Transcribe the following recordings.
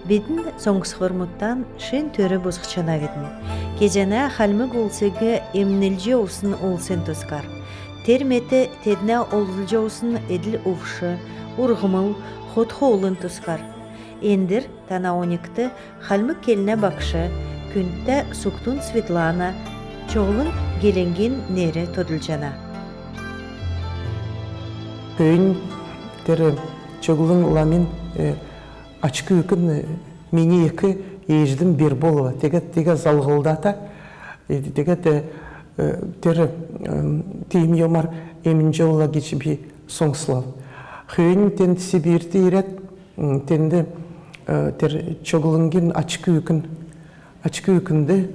Бетін соңғысқырмыттан шын төрі бұзықчана бетін. Кезена халмы олсығы емнілже олсын олсын тұскар. Терметі тедіне олзылжа олсын еділ ұвшы, ұрғымыл, хотқы олын тұскар. Ендір тана 12-ті халмы келіне бақшы, күнтті суктун Светлана, чоғылын геленген нері тодылжана. Күйін тері чоғылын ламин Açkı ükün meni eki ejdim bir bolva. Teget zalgıldata. Teget teri teyim yomar emince ola geçi bir soңslav. Höyün ten Sibir'de iret tende ter çoğulungin açkı ükünde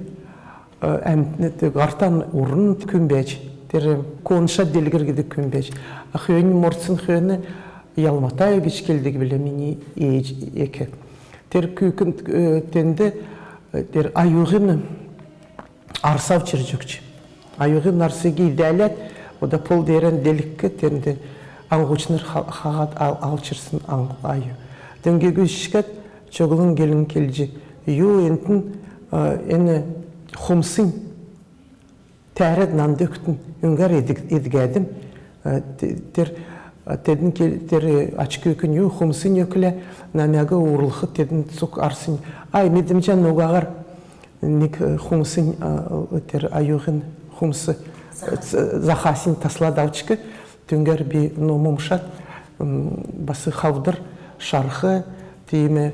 gartan urun kümbej. Ter konuşa delgir gidi kümbej. Höyün mortsun höyünü Yalmataya geçkeldik bile mini eki. Ter kükün tende ter ayuğın arsav çırcıkçı. Ayuğın arsıgı idealet o da pol deren delikki tende anguçnır xağat alçırsın ayı. Denge güçşikat çoğulun gelin kelci. Yu entin ene xumsın təhret nan döktün. Üngar edgedim. Ter Tedin teri açık ükün yu xumsın yöküle namyaga uğurluğu tedin sok arsın. Ay medimcan noğağar nik xumsın teri ayuğun xumsı zahasin tasla davçıkı tünger bir nomumşat bası xavdır şarkı deyime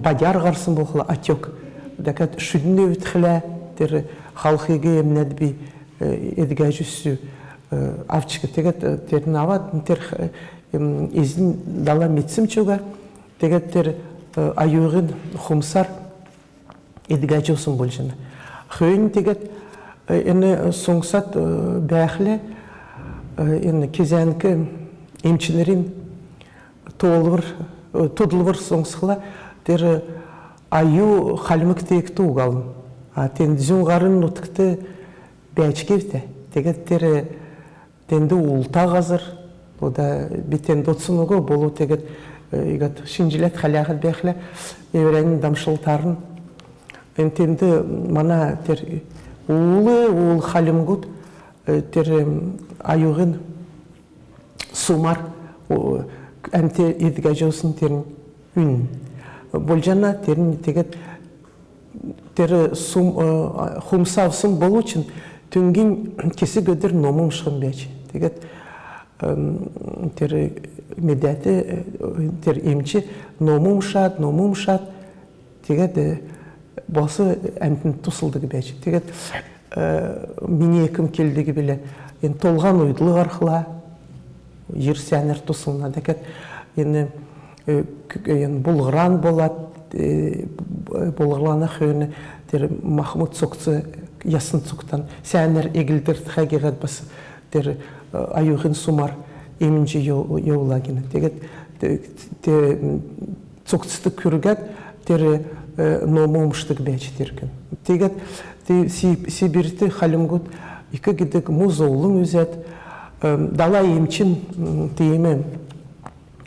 badyar garsın boğla atyok. Dakat şüdünü ütxile teri halkıge emned bir edgacüsü avçıkı teget terin avat ter izin dala mitsim çoga teget ter ayuğun xumsar edgacı olsun bolcana. Höyün teget ene songsat bähle ene kezenki emçilerin todulur songsıla ter ayu halmık tek tuğalın. Ten züngarın nutkte bäçkevte teget ter Tende ulta hazır, o da bir tende otsun oğu bolu teget şinjilet xalağıt bäxle evrenin damşıltarın. Tende mana ter ul halimgut ter ayuğun sumar ente edgacosun terin ün. Boljana terin teget ter xumsavsın bolu için tüngin kesi gödür nomum şığın bäç. Teget ter medeti ter emçi nomum şat teget bası entin tusuldığı bäç. Teget mini ekim keldigi bile en tolgan uyduluk arxıla yer sәнер tusulna teget en bulğıran bolat bulğırlana xöyünü ter Mahmud Sokçı yasın çoktan sәнер egildir hakikat bası ter ayuğun sumar emince yoğula gene teget çokçısı körügat ter nomumuştuk bäç terkin teget Sibir'te halimgut iki gidek muzoğlum üzet dala emçin teyime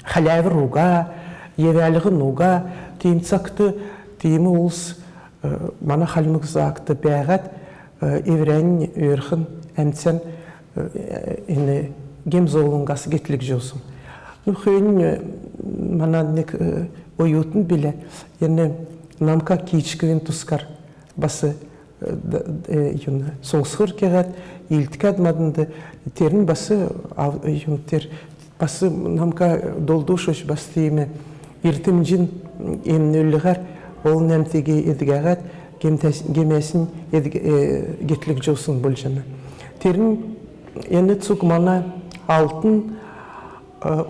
halavır uga yevalığın uga teyim çaktı teyime uls mana halimik zaktı bägat evrenin örxün emtsen gemzoğlun gası getlik josun. Höyün mana nek oyutun bile yani namka kiçkivin tuskar bası songsır kegat iltikat madında terin bası ter bası namka dolduşuş bası teyime irtimcin emnülüğer ol nemtege edgagat gemesin getlik josun boljana. Terin eni tsuk mana altın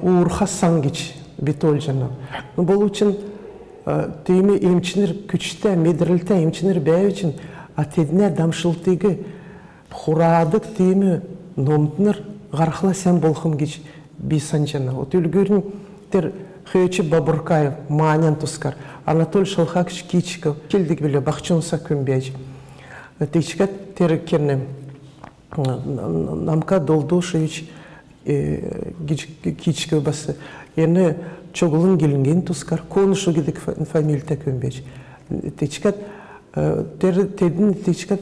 uğurha sangiç bitoljana. Bol için teyime emçinir küçte medrilte emçinir bäy için atedine damşıltıgı huradık teyime nomtnır garxla sen bolxum geç bir sanjana. O tülgürün ter Хöyçi Baburkayev, Manen Tuskar, Anatol Şalxakç Kiçikov, keldik bile Baxçonsa kümbej. Teçikat terekkernem, namka Dolduşevich Kiçikov bası, Ені çoğulun gelingen tuskar, konuşu gidik familta kömbeç. Teçkat, tedin teçkat,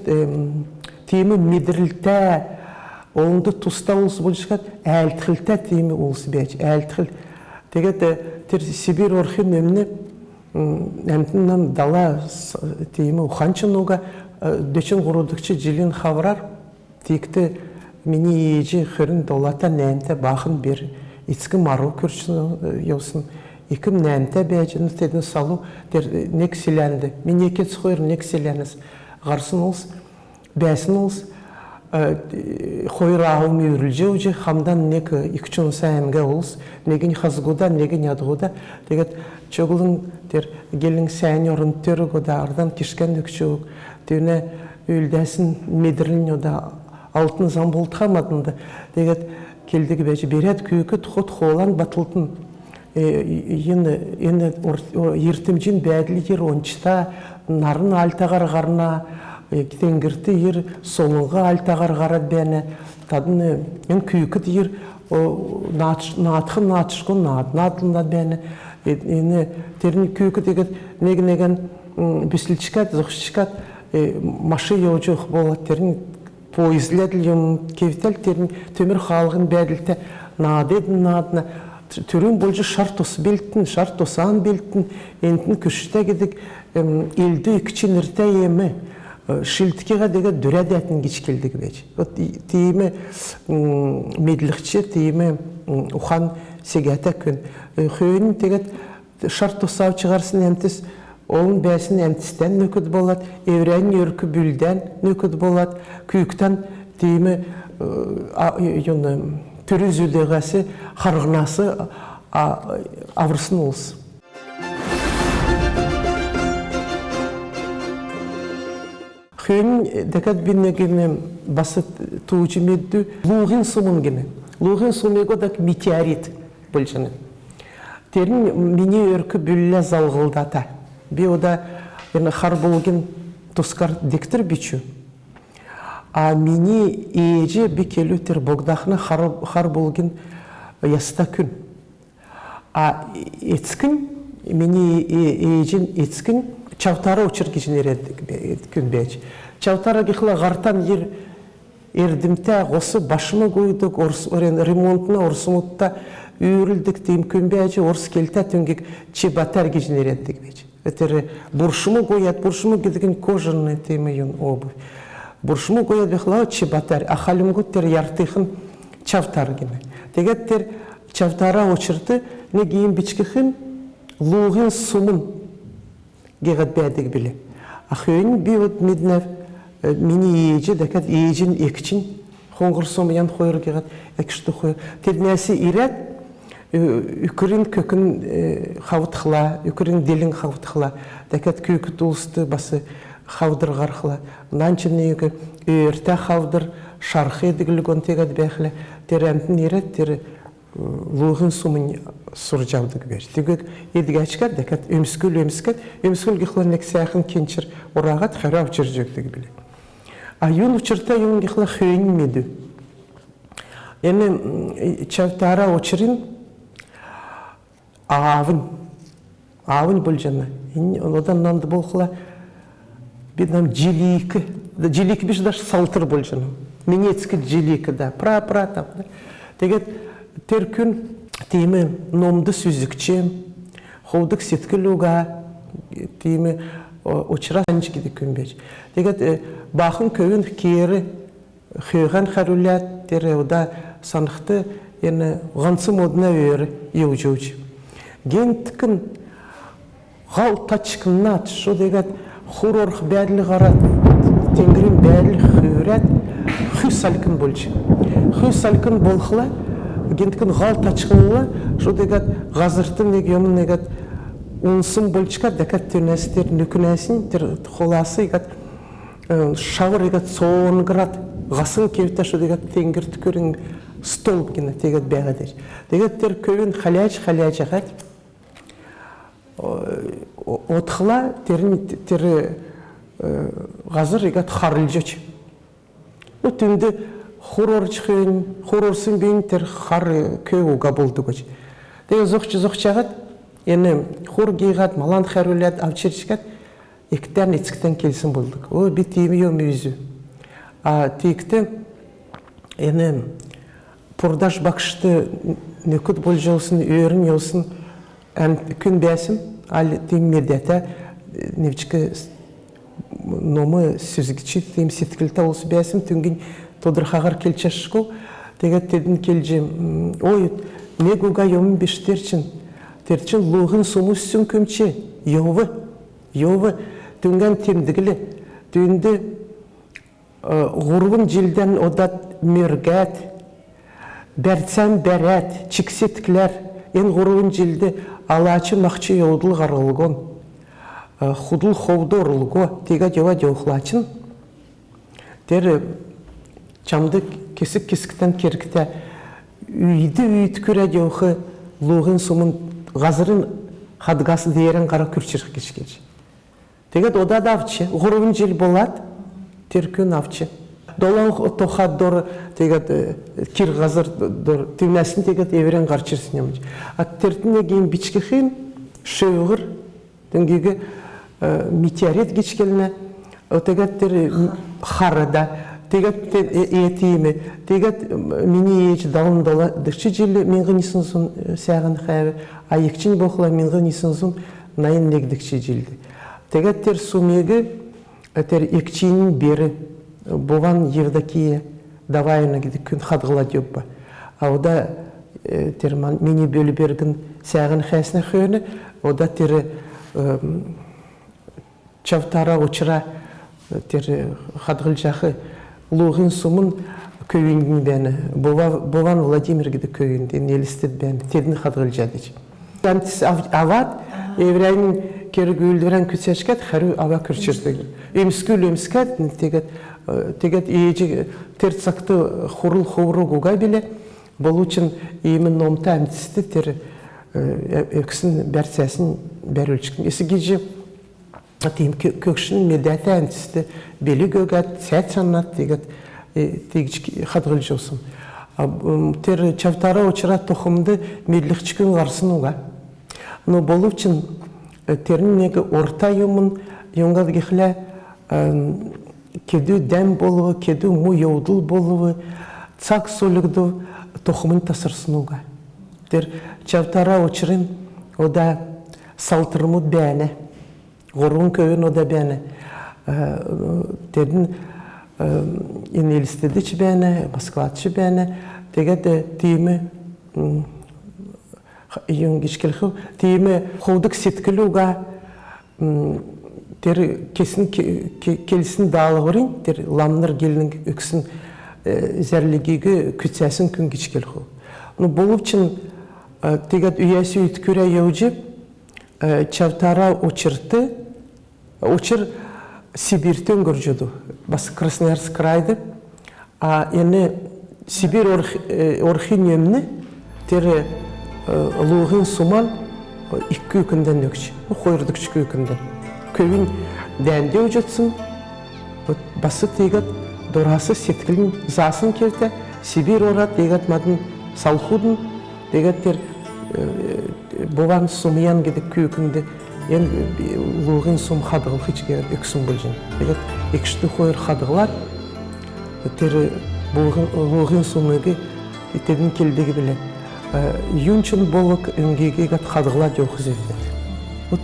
temi midrilta, onda tusta olsu buluşkat, eltxilta temi olsu beç, eltxil. Teget, ter Sibir orxin memni, emtinden dala temi uxançın oga, döçün kurudukçı jilin xavrar, tekti mini yeci xırın dolata nente baxın bir, İçki maru kürçün yosun, ikim nente beycini tedin salu, der nek silendi. Min eket sıkıyır nek sileniz. Garsın olsun, beysin olsun. Xoyur ağım yürülce ucu, hamdan nek ikçun sayemge olsun. Negin xazguda, negin yadguda. Deget çoğulun der gelin sayın yorun törü goda, ardan kişken dökçüğü. Düne üldesin medirin yoda altın zambol txamadındı. Deget keldik beci beret kүйкі тұқыт қолан батылтын енді ертімжін бәділі ер ончыта нарын альтағар ғарна тенгірті ер солыңға альтағар ғарад бәні тадын мен күйкі ер натқын натышқын натылында бәні ені терін күйкі деген неген бүсілчікат зұқшычкат машы еуджуқ болады терін поизледілім, кевтелтерін төмір қалғын бәділті надедін надына түрін болжы шартосы белттін, шартосан белттін, ентін күшті кедік елді үкчін ірті емі шілдікеға деге дүрәд әтін кечкелдігі бәч. Тейімі медлікчі, тейімі ұхан сегәті күн. Хүйін тегет шартосау чығарсын әмтіс, Onun bəsin əmtisten nöküd bolat, evrenin yörkü bülden nöküd bolat, küyükten deyimi türü züldəğəsi, xarğınası avırsın olsun. Xöyün dəqət binne gini basit tuğucu meddü, luğun sumun gini. Luğun sumu godak meteorit bolcаны. Terin mini yörkü bülle zalğıldata. Bir o da xar bulgin tuskar diktir biçu. A mini iyece bir kelütür bogdağına xar bulgin yasta kün. A etskin, mini iyecin etskin çavtara uçur geçin eredik kün beç. Çavtara gıxla gartan yer erdimte osu başımı koyduk, remontuna orsumutta üyürüldük deyim kün beçi, ors kelte tüngek çibatar geçin eredik beç. Это буршуму гоят, буршуму гидген кожаный темейон обувь. Буршуму гоят бехлау чебатар, а халимгуттер яртыхын чавтаргины. Тегеттер чавтара очырты, не гейм бичкихын луғын сумын гегат бәдік біле. Ахойын би вот меднев мини ейджі, дәкәт ейджін екчин, хоңғыр сумыян хойыр гегат екшті хойыр. Теднәсі ирет, Үкірін көкін қауытқыла, үкірін делін қауытқыла, дәкәт көкі тұлысты басы қаудыр қарқыла. Нанчыны үкі өрті қаудыр, шарқы едігілгін тегәд бәқілі, тер әмтін ерет, тер луғын сумын сұр жаудығы бәр. Тегек едігі әчкәр, дәкәт өміскіл гіқлан әксәқын кенчір орағат қара ұчыр жөктігі білі. Айын ұчырта юн гіқла хүйін меді. Яны чавтара ұчырын Avın bulcana. Odan nandı bolxula bir nam ciliki. Ciliki bir şey saltır bulcana. Minetski ciliki da. Pra tam. Teget terkün temi nomdu süzükçe. Hovduk setki luga temi uçra sanç gidi künbeç. Teget baxın köyün keri xöyğan xarullat tere oda sanıqtı yani gansım oduna öyrü yevcevci. Гентікін ғал тачқыннат, шо дегет хурорх бәділі ғарат, тенгірін бәділі хүйрет, хүй салкын болчы. Хүй салкын болхыла, гентікін ғал тачқынла, шо дегет ғазыртын негемін негет ұнсын болчыка, декет төнәстер нүкінәсін, қоласы егет шауыр егет соңғырат, ғасын кевті шо дегет тенгір түкірін стол гене тегет бәғадер. Дегеттер көвін халяч ағат, отқыла тері ғазыр егет харыл жөч. Өтінді хорор чықын, хорорсын бейін тер хар көй уға болды көч. Те зохчагат, ені хур гейгат, малан харулят, авчерчикат, ектен еціктен келсін болдық. О, бит теймі ем өзі. Тейікті, ені пұрдаш бақшты нүкіт бол жаусын, өрін еусын, күн бәсім, ал тейм медиата, невчікі номы сөзгічі, тейм сеткілті олсы бәсім, түнген тодырхағар келчашқыл, тегет тедін келжем, ой, не гуга емін бештерчін, терчін луғын сумыс сүн көмче, йовы, түнген темдігілі, түнді ғұрғын жилден одат мөргәт, бәртсән бәрәт, чіксеткілер, ен ғұрғын жилді алачы мақчы еудыл ғарылғын, худыл ховды ұрылғы, тегет ева деуқлачын, тері чамды кесік-кесіктен керікті үйді көрі деуқы луғын сумын ғазырын қадғасы дейерін қара күрчірік кешкелі. Тегет ода да авчы, ғұрғын жел болады, теркін авчы. Долан тоқат доры, тегет кир ғазыр доры, тевнәсін тегет еверен қарчырсын еміз. Тертіне кейін бичкі қиын, шөғір, дүнгегі метеорит кешкеліне, тегет қарыда, тегет етейімі, тегет мені ечі далын дола, дықшы желі менгі несін сұн сәғын қайы, айекчін боқыла менгі несін сұн найын негдікші желді. Тегет сумегі, екчейінің бері, Бован Евдокия давайына кеді күн қадғыла деп ба. Ода мені бөлі берген сәғын қайсына қойыны, ода чавтара ұчыра қадғыл жақы луғын сумын көйіндің бәні. Бован Владимир кеді көйінді, нелістет бәні, тедін қадғыл жадыч. Дантис ават, еврейін кері көйлдірен күтсәшкет, қару ава күрчірді. Өміскет, тегет ейджі терцақты хұрыл хұру ғуға біле, бұл үшін емін номта әмтісті тері өксін бәрсәсін бәр өлчікін. Есі кежі көкшінің медәті әмтісті белі көгәт, сәт санат тегет қадғыл жосын. Тері чавтара очыра тоқымды медлікчікін ғарсын ұға. Но бұл үшін терінегі орта емін еуңғад кехлі кеду дәм болуы, кеду му еудыл болуы, цак солігді тоқымын тасырсынуға. Чавтара очырын ода салтырымы бәні, ғорғын көйін ода бәні. Дердің енелістедіч бәні, Москватшы бәні, дегеді деймі еуңгешкелхі, деймі қоудық сеткілуға келсін далы ғырын, ламныр келінің өксін зәрлігегі күтсәсін күн кешкел қол. Бұл үшін тегет үйәсі үйткөрі еуджі чавтара очырты, очыр Сибиртен көржеді. Басы Красноярск крайды. Ені Сибир орхин емні тері луғын суман 2 күнден өкші, қойырдық 2 күнден. Көйін дәнде өжетсін, басы тегет дорасы сеткілін засын керді, Сибир орат дегет мадын салхудын, дегеттер болан сумиян кедік көйкінді, ен луғын сум қадығыл хичке өксін бұлжын. Дегет екшті қойыр қадығылар, тері луғын сумығы тедін келдегі біле. Юнчын болық өңгеге қадығылар жоқыз еді.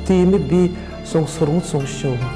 Тейімі бей соң сұрмыт соң үші олы.